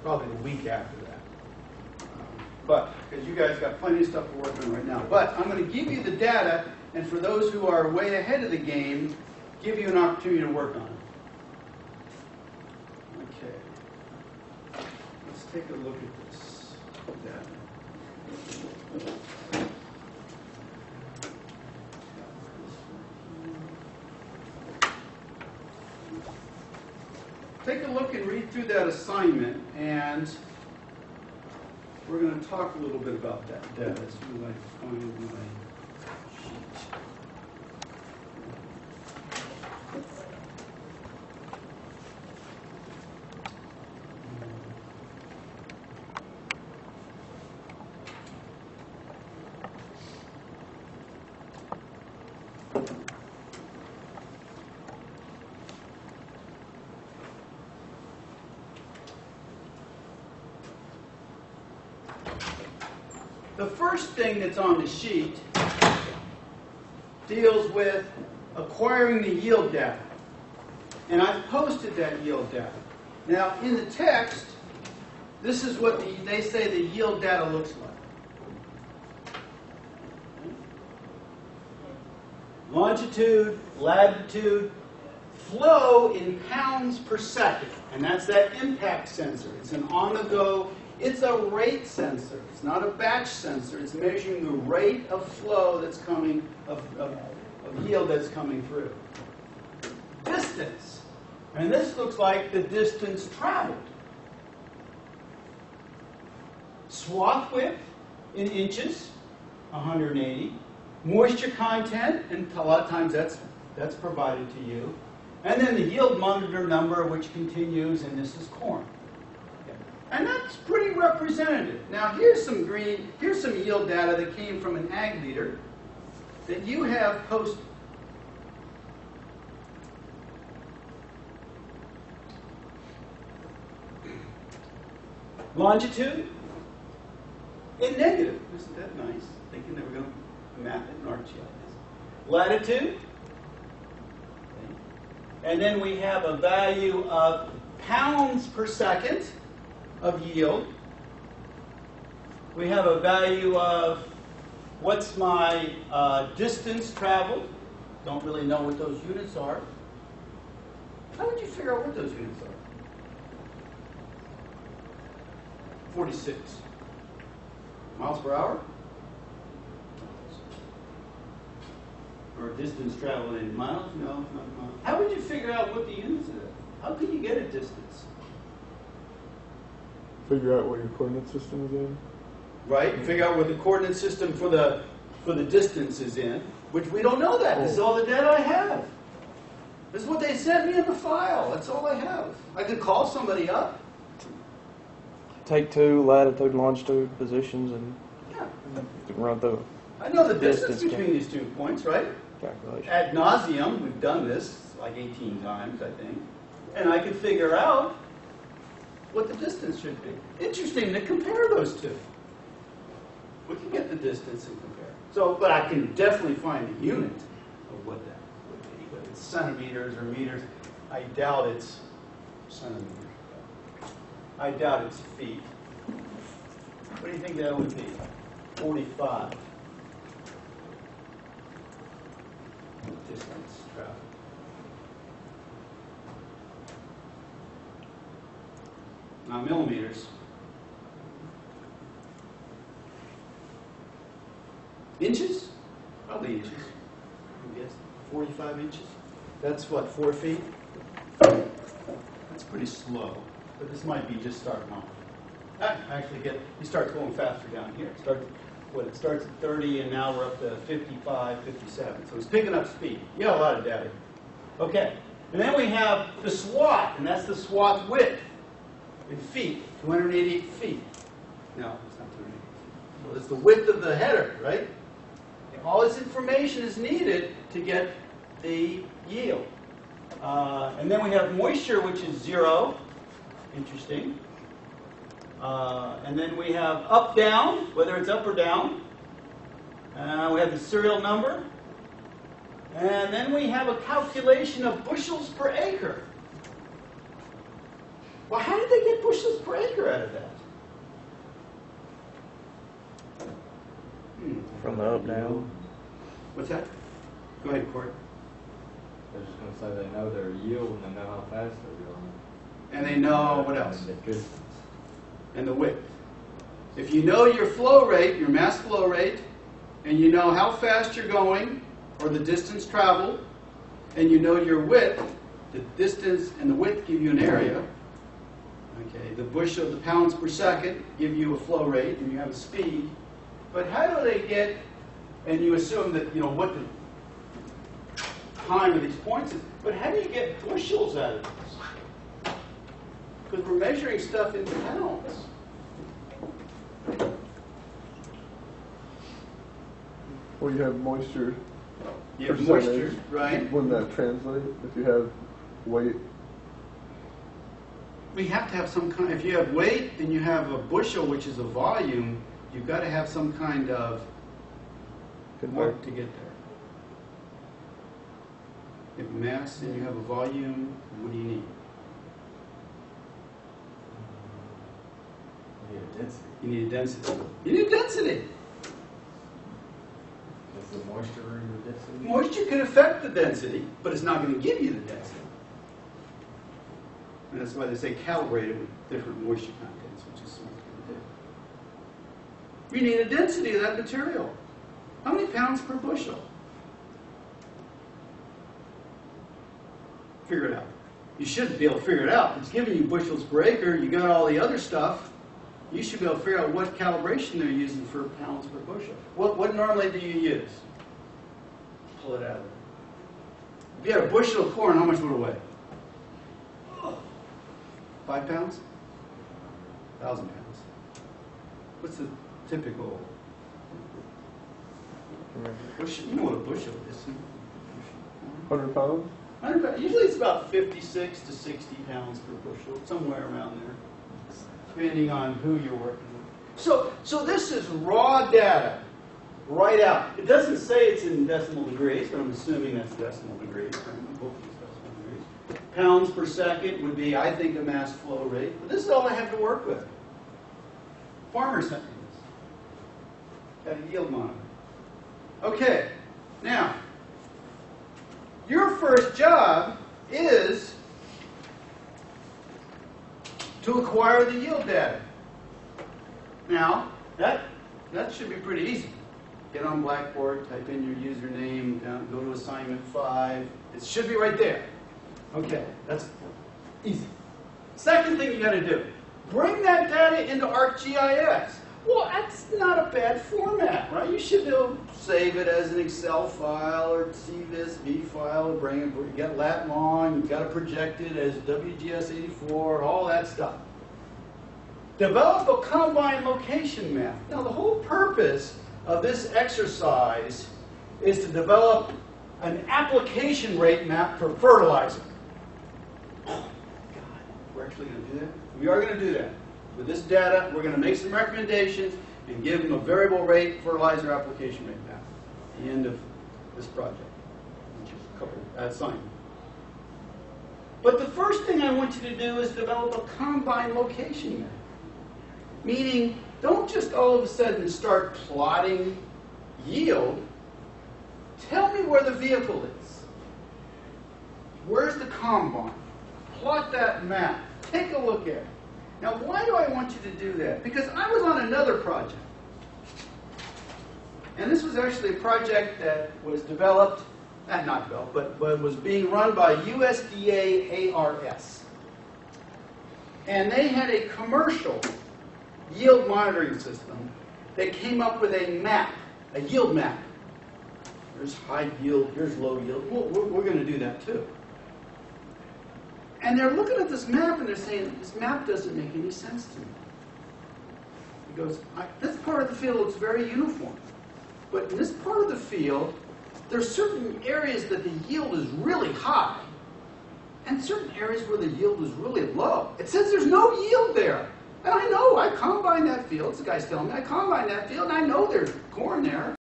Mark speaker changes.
Speaker 1: probably the week after that. But, because you guys got plenty of stuff to work on right now. But I'm going to give you the data, and for those who are way ahead of the game, give you an opportunity to work on it. Okay. Let's take a look at this data. Take a look and read through that assignment, and we're going to talk a little bit about that data. As soon as I find my sheet. The first thing that's on the sheet deals with acquiring the yield data. And I've posted that yield data. Now, in the text, this is what they say the yield data looks like. Longitude, latitude, flow in pounds per second. And that's that impact sensor. It's an on-the-go. It's a rate sensor. It's not a batch sensor. It's measuring the rate of flow that's coming, of yield that's coming through. Distance. And this looks like the distance traveled. Swath width in inches, 180. Moisture content, and a lot of times that's provided to you. And then the yield monitor number, which continues, and this is corn. And that's pretty representative. Now here's some yield data that came from an ag leader that you have posted. Longitude in negative. Isn't that nice? Thinking they were going to map it in ArcGIS. Latitude. Okay. And then we have a value of pounds per second of yield. We have a value of what's my distance traveled. Don't really know what those units are. How would you figure out what those units are? 46 miles per hour? Or distance traveled in miles? No, not miles. How would you figure out what the units are? How can you get a distance?
Speaker 2: Figure out what your coordinate system is in.
Speaker 1: Right? Figure out what the coordinate system for the distance is in, which we don't know that. This is all the data I have. This is what they sent me in the file. That's all I have. I could call somebody up.
Speaker 3: Take two latitude, longitude positions and run the
Speaker 1: I know the distance between these 2 points, right?
Speaker 3: calculation.
Speaker 1: Ad nauseum, we've done this like 18 times, I think. And I could figure out what the distance should be. Interesting to compare those two. We can get the distance and compare. So, but I can definitely find the unit of what that would be. Whether it's centimeters or meters, I doubt it's centimeters. I doubt it's feet. What do you think that would be? 45. Distance traveled. Now millimeters. Inches? Probably inches. I guess 45 inches. That's what, 4 feet? That's pretty slow. But this might be just starting off. You start going faster down here. It starts at 30 and now we're up to 55, 57. So it's picking up speed. You got a lot of data. Okay. And then we have the swath, and that's the swath width in feet, 288 feet. No, it's not 288 feet. Well, it's the width of the header, right? And all this information is needed to get the yield. And then we have moisture, which is 0. Interesting. And then we have up, down, whether it's up or down. We have the serial number. And then we have a calculation of bushels per acre. Well, how did they get bushels per acre out of that?
Speaker 3: From the up down.
Speaker 1: What's that? Go ahead, Court.
Speaker 4: I was just going to say they know their yield and they know how fast they're going.
Speaker 1: And they know what else?
Speaker 4: And the distance.
Speaker 1: And the width. If you know your flow rate, your mass flow rate, and you know how fast you're going, or the distance traveled, and you know your width, the distance and the width give you an area. Okay, the bushel, the pounds per second give you a flow rate, and you have a speed. But how do they get, and you assume that, you know, what the time of these points is, but how do you get bushels out of this? Because we're measuring stuff in pounds.
Speaker 2: Well, you have moisture.
Speaker 1: You have
Speaker 2: percentage.
Speaker 1: moisture, right?
Speaker 2: Wouldn't that translate if you have weight?
Speaker 1: We have to have some kind, if you have weight and you have a bushel, which is a volume, you've got to have some kind of work to get there. You have mass and you have a volume, what do you need?
Speaker 4: You need a density.
Speaker 1: You need a density. You need density.
Speaker 4: Is the moisture in the density?
Speaker 1: Moisture can affect the density, but it's not going to give you the density. And that's why they say calibrate it with different moisture contents, which is smart to do. You need a density of that material. How many pounds per bushel? Figure it out. You should be able to figure it out. It's giving you bushels per acre. You got all the other stuff. You should be able to figure out what calibration they're using for pounds per bushel. What normally do you use? Pull it out of there. If you had a bushel of corn, how much would it weigh? 5 pounds? 1,000 pounds. What's the typical bushel? You know what a bushel is.
Speaker 2: 100 pounds?
Speaker 1: 100 pounds. Usually it's about 56 to 60 pounds per bushel, somewhere around there, depending on who you're working with. So this is raw data, right out. It doesn't say it's in decimal degrees, but I'm assuming that's decimal degrees. Hopefully it's decimal degrees. Pounds per second would be, I think, a mass flow rate. But this is all I have to work with. Farmer sent me this. Got a yield monitor. Okay, now, your first job is to acquire the yield data. Now, that should be pretty easy. Get on Blackboard, type in your username, go to assignment 5. It should be right there. Okay, that's easy. Second thing you got to do, bring that data into ArcGIS. Well, that's not a bad format, right? You should be able to save it as an Excel file or CSV file, or bring it, you got lat long, you've got to project it as WGS84, all that stuff. Develop a combine location map. Now, the whole purpose of this exercise is to develop an application rate map for fertilizer. Oh, God, we're actually going to do that? We are going to do that. With this data, we're going to make some recommendations and give them a variable rate fertilizer application rate map at the end of this project, which is a couple assignments. But the first thing I want you to do is develop a combine location map. Meaning, don't just all of a sudden start plotting yield. Tell me where the vehicle is. Where's the combine? Plot that map. Take a look at it. Now, why do I want you to do that? Because I was on another project. And this was actually a project that was developed, not developed, but was being run by USDA ARS. And they had a commercial yield monitoring system that came up with a map, a yield map. Here's high yield, here's low yield. We're going to do that too. And they're looking at this map and they're saying, this map doesn't make any sense to me. He goes, this part of the field looks very uniform. But in this part of the field, there's certain areas that the yield is really high, and certain areas where the yield is really low. It says there's no yield there. And I know, I combine that field. The guy's telling me, I combine that field, and I know there's corn there.